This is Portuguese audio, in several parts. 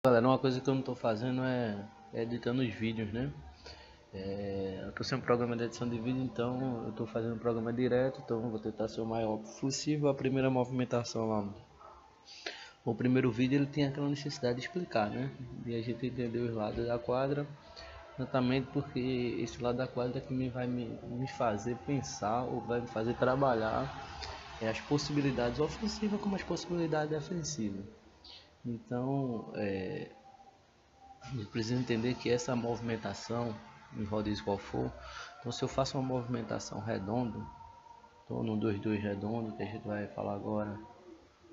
Galera, uma coisa que eu não estou fazendo é editando os vídeos, né? Eu estou sem um programa de edição de vídeo, então eu estou fazendo o programa direto, então eu vou tentar ser o maior possível. A primeira movimentação lá, o primeiro vídeo, ele tem aquela necessidade de explicar, né? E a gente entender os lados da quadra, exatamente porque esse lado da quadra é que vai me fazer pensar ou vai me fazer trabalhar as possibilidades ofensivas como as possibilidades defensivas. Então, a gente precisa entender que essa movimentação, em rodízio qual for, então se eu faço uma movimentação redonda, estou no 2-2 redondo, que a gente vai falar agora,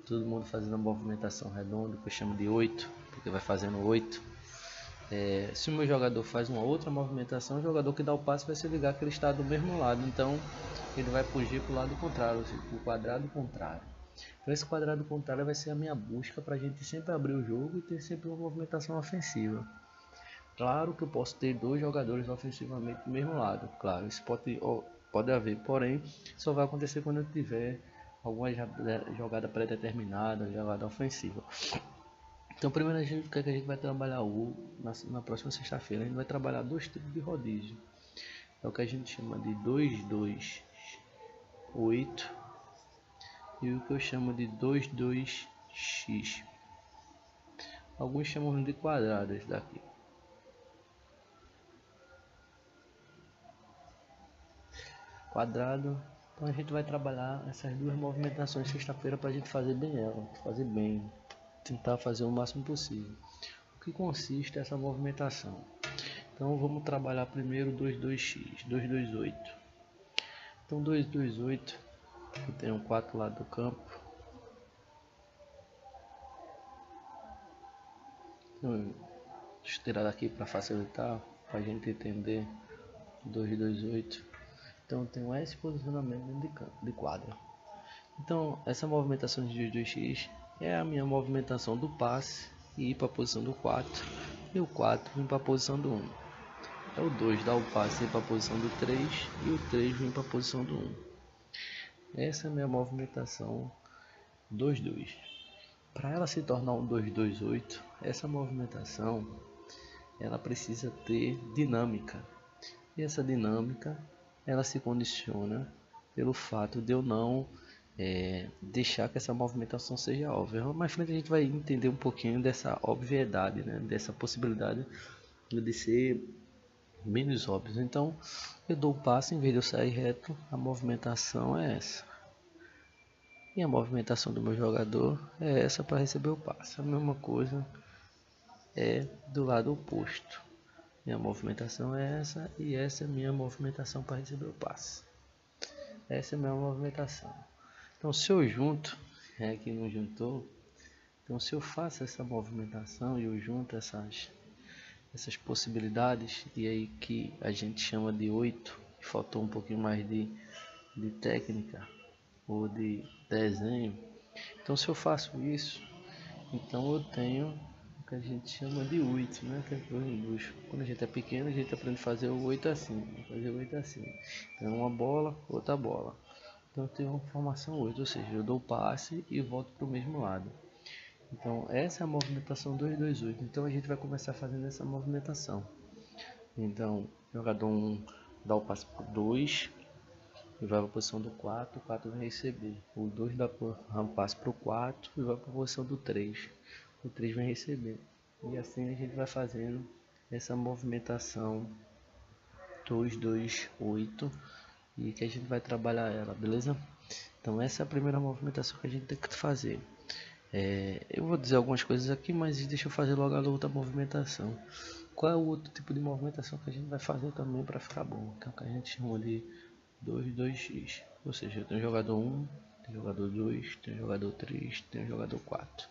todo mundo fazendo a movimentação redonda, que eu chamo de 8, porque vai fazendo 8. Se o meu jogador faz uma outra movimentação, o jogador que dá o passe vai se ligar que ele está do mesmo lado, então ele vai fugir para o lado contrário, o quadrado contrário. Então esse quadrado contrário vai ser a minha busca para a gente sempre abrir o jogo e ter sempre uma movimentação ofensiva. Claro que eu posso ter dois jogadores ofensivamente do mesmo lado, claro, isso pode haver, porém só vai acontecer quando eu tiver alguma jogada pré-determinada, jogada ofensiva. Então primeiro o que a gente vai trabalhar na próxima sexta-feira? A gente vai trabalhar dois tipos de rodízio. É o que a gente chama de 2-2-8 e o que eu chamo de 2-2-X. Alguns chamam de quadrados daqui. Quadrado. Então a gente vai trabalhar essas duas movimentações sexta-feira para a gente fazer bem ela, fazer bem, tentar fazer o máximo possível. O que consiste essa movimentação? Então vamos trabalhar primeiro 2-2-X, 2-2-8. Então 2-2-8, eu tenho 4 lados do campo. Então, deixa eu tirar daqui para facilitar, para a gente entender 2-2-8. Então eu tenho esse posicionamento dentro de campo, de quadra. Então essa movimentação de 2x é a minha movimentação do passe e ir para a posição do 4 e o 4 vir para a posição do 1. É o 2 dá o passe e ir para a posição do 3 e o 3 vem para a posição do 1. Essa é a minha movimentação 2-2. Para ela se tornar um 2-2-8, essa movimentação ela precisa ter dinâmica. E essa dinâmica ela se condiciona pelo fato de eu não deixar que essa movimentação seja óbvia. Mais frente a gente vai entender um pouquinho dessa obviedade, né? Dessa possibilidade de ser menos óbvio. Então eu dou o passe, em vez de eu sair reto, a movimentação é essa. E a movimentação do meu jogador é essa para receber o passe. A mesma coisa é do lado oposto. Minha movimentação é essa e essa é minha movimentação para receber o passe. Essa é a minha movimentação. Então se eu junto, aqui não juntou, então se eu faço essa movimentação e eu junto essas possibilidades, e aí que a gente chama de 8, faltou um pouquinho mais de técnica ou de desenho. Então se eu faço isso, então eu tenho o que a gente chama de 8, né? Quando a gente é pequeno, a gente aprende a fazer o 8 assim, fazer o 8 assim. Então uma bola, outra bola. Então eu tenho uma formação 8, ou seja, eu dou o passe e volto para o mesmo lado. Então essa é a movimentação 2-2-8. Então a gente vai começar fazendo essa movimentação. Então jogador 1 dá o passe para o 2 e vai para a posição do 4, o 4 vai receber. O 2 dá o passe para o 4 e vai para a posição do 3. O 3 vai receber. E assim a gente vai fazendo essa movimentação 2-2-8 e que a gente vai trabalhar ela, beleza? Então essa é a primeira movimentação que a gente tem que fazer. Eu vou dizer algumas coisas aqui, mas deixa eu fazer logo a outra movimentação. Qual é o outro tipo de movimentação que a gente vai fazer também para ficar bom? Então que a gente chama de 2-2-X. Ou seja, eu tenho jogador 1, tem jogador 2, tem jogador 3, tem jogador 4.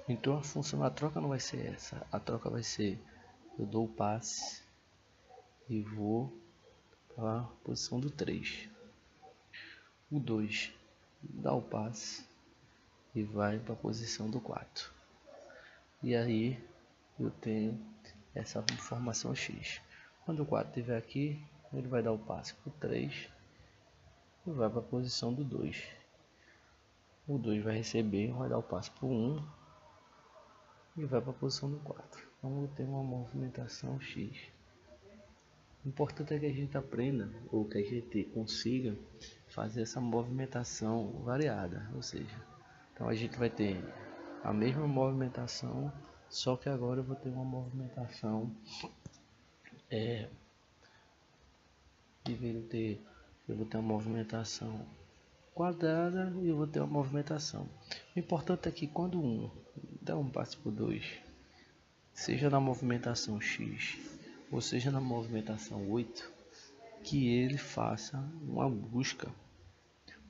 Então a função da troca não vai ser essa. A troca vai ser, eu dou o passe e vou para a posição do 3. O 2 dá o passe e vai para a posição do 4. E aí eu tenho essa formação X. Quando o 4 estiver aqui, ele vai dar o passe para o 3 e vai para a posição do 2. O 2 vai receber, vai dar o passe para o 1 e vai para a posição do 4. Então eu tenho uma movimentação X. O importante é que a gente aprenda, ou que a gente consiga fazer essa movimentação variada, ou seja, então a gente vai ter a mesma movimentação, só que agora eu vou ter uma movimentação eu vou ter uma movimentação quadrada e eu vou ter uma movimentação. O importante é que quando um dá um passo por 2, seja na movimentação X ou seja na movimentação 8, que ele faça uma busca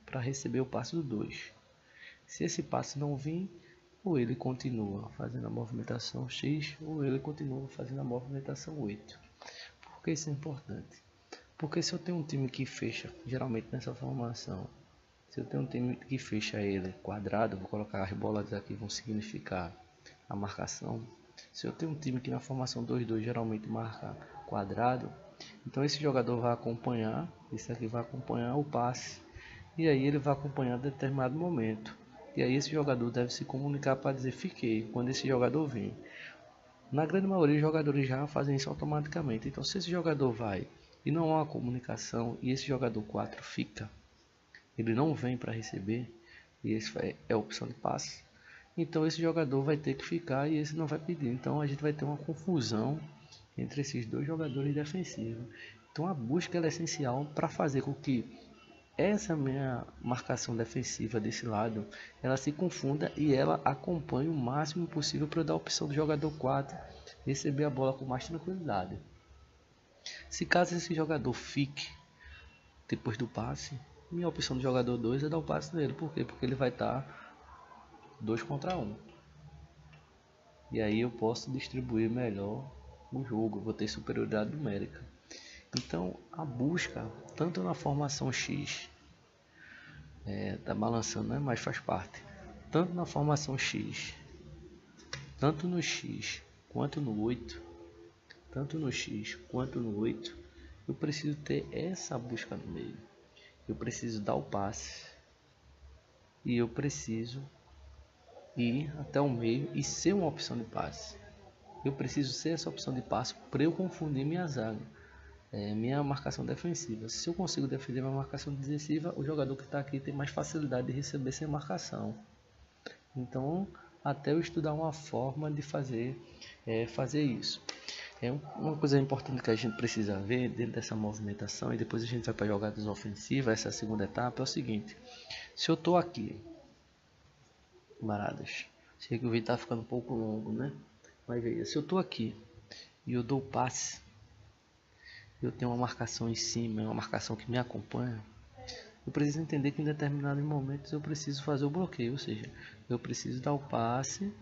para receber o passo do 2. Se esse passo não vir, ou ele continua fazendo a movimentação X ou ele continua fazendo a movimentação 8. Por que isso é importante? Porque se eu tenho um time que fecha, geralmente nessa formação, se eu tenho um time que fecha ele quadrado, vou colocar as bolas aqui, vão significar a marcação. Se eu tenho um time que na formação 2-2 geralmente marca quadrado, então esse jogador vai acompanhar, esse aqui vai acompanhar o passe, e aí ele vai acompanhar determinado momento. E aí esse jogador deve se comunicar para dizer fiquei, quando esse jogador vem. Na grande maioria os jogadores já fazem isso automaticamente, então se esse jogador vai e não há uma comunicação e esse jogador 4 fica, ele não vem para receber, e esse é a opção de passe, então esse jogador vai ter que ficar e esse não vai pedir. Então a gente vai ter uma confusão entre esses dois jogadores defensivos. Então a busca é essencial para fazer com que essa minha marcação defensiva desse lado ela se confunda e ela acompanhe o máximo possível para dar a opção do jogador 4 receber a bola com mais tranquilidade. Se caso esse jogador fique depois do passe, minha opção do jogador 2 é dar o passe nele. Por quê? Porque ele vai estar 2 contra 1. E aí eu posso distribuir melhor o jogo, vou ter superioridade numérica. Então a busca, tanto na formação X, tá balançando, né? Mas faz parte. Tanto na formação X, tanto no X quanto no 8, tanto no X quanto no 8, eu preciso ter essa busca no meio. Eu preciso dar o passe e eu preciso ir até o meio e ser uma opção de passe. Eu preciso ser essa opção de passe para eu confundir minha zaga, minha marcação defensiva. Se eu consigo defender minha marcação defensiva, o jogador que está aqui tem mais facilidade de receber sem marcação. Então, até eu estudar uma forma de fazer isso. Uma coisa importante que a gente precisa ver dentro dessa movimentação, e depois a gente vai para jogadas ofensivas, essa segunda etapa, é o seguinte: se eu estou aqui, camaradas, sei que o vídeo está ficando um pouco longo, né? Mas veja, se eu estou aqui e eu dou o passe, eu tenho uma marcação em cima, uma marcação que me acompanha, eu preciso entender que em determinados momentos eu preciso fazer o bloqueio, ou seja, eu preciso dar o passe,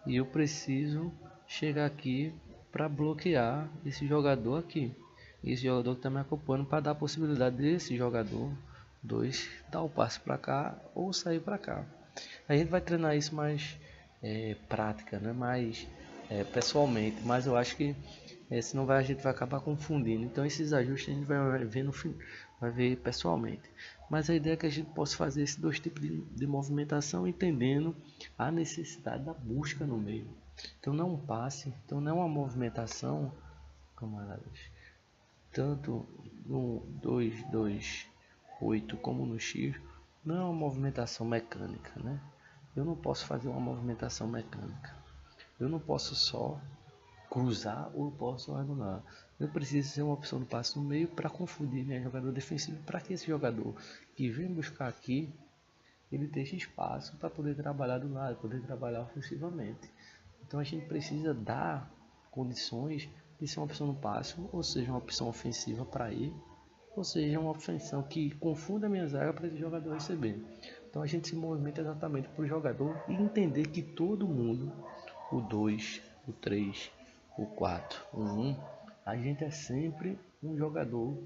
e eu preciso chegar aqui para bloquear esse jogador aqui. Esse jogador que está me acompanhando, para dar a possibilidade desse jogador 2 dar o passe para cá ou sair para cá. A gente vai treinar isso mais prática, né? Mais pessoalmente, mas eu acho que senão a gente vai acabar confundindo. Então esses ajustes a gente vai ver pessoalmente. Mas a ideia é que a gente possa fazer esses dois tipos de movimentação, entendendo a necessidade da busca no meio. Então não é um passe, então não é uma movimentação, camaradas, tanto no 2-2-8 como no X, não é uma movimentação mecânica, né? Eu não posso fazer uma movimentação mecânica. Eu não posso só cruzar ou posso anular. Eu preciso ser uma opção de passe no meio para confundir minha jogador defensivo, para que esse jogador que vem buscar aqui, ele tenha espaço para poder trabalhar do lado, poder trabalhar ofensivamente. Então a gente precisa dar condições de ser uma opção no passe, ou seja, uma opção ofensiva para ir, ou seja, uma opção que confunda a minha zaga para esse jogador receber. Então a gente se movimenta exatamente para o jogador e entender que todo mundo, o 2, o 3, o 4, o 1, a gente é sempre um jogador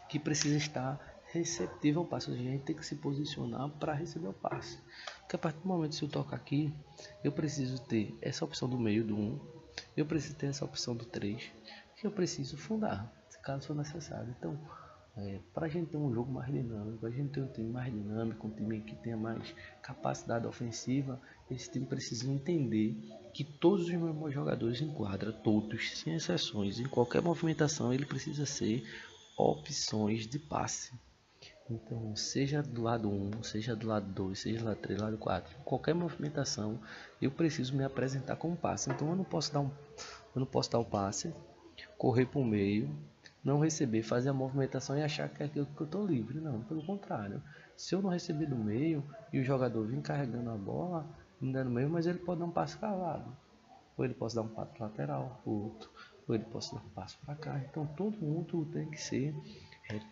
que precisa estar receptivo ao passe. A gente tem que se posicionar para receber o passe. Porque a partir do momento que eu toco aqui, eu preciso ter essa opção do meio do 1, eu preciso ter essa opção do 3, que eu preciso fundar, caso for necessário. Então, Para a gente ter um jogo mais dinâmico, a gente ter um time mais dinâmico, um time que tenha mais capacidade ofensiva, esse time precisa entender que todos os meus jogadores em quadra, todos, sem exceções, em qualquer movimentação, ele precisa ser opções de passe. Então, seja do lado 1, seja do lado 2, seja do lado 3, do lado 4, qualquer movimentação, eu preciso me apresentar com passe. Então, eu não posso dar o passe, correr para o meio, não receber, fazer a movimentação e achar que é aquilo que eu estou livre. Não, pelo contrário. Se eu não receber do meio e o jogador vir carregando a bola, me dando meio, mas ele pode dar um passe cavado. Ou ele pode dar um passe lateral, outro. Ou ele pode dar um passo para cá. Então todo mundo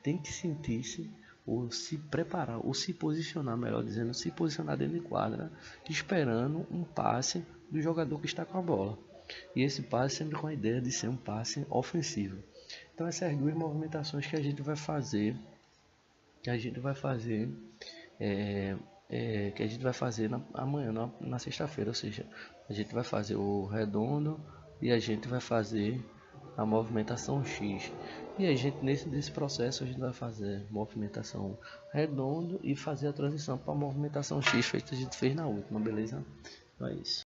tem que sentir-se ou se preparar, ou se posicionar, melhor dizendo, se posicionar dentro de quadra, esperando um passe do jogador que está com a bola. E esse passe sempre com a ideia de ser um passe ofensivo. Então essas duas movimentações que a gente vai fazer, que a gente vai fazer amanhã, na sexta-feira, ou seja, a gente vai fazer o redondo e a gente vai fazer a movimentação X. E a gente nesse processo a gente vai fazer movimentação redondo e fazer a transição para a movimentação X feita a gente fez na última, beleza? Então é isso.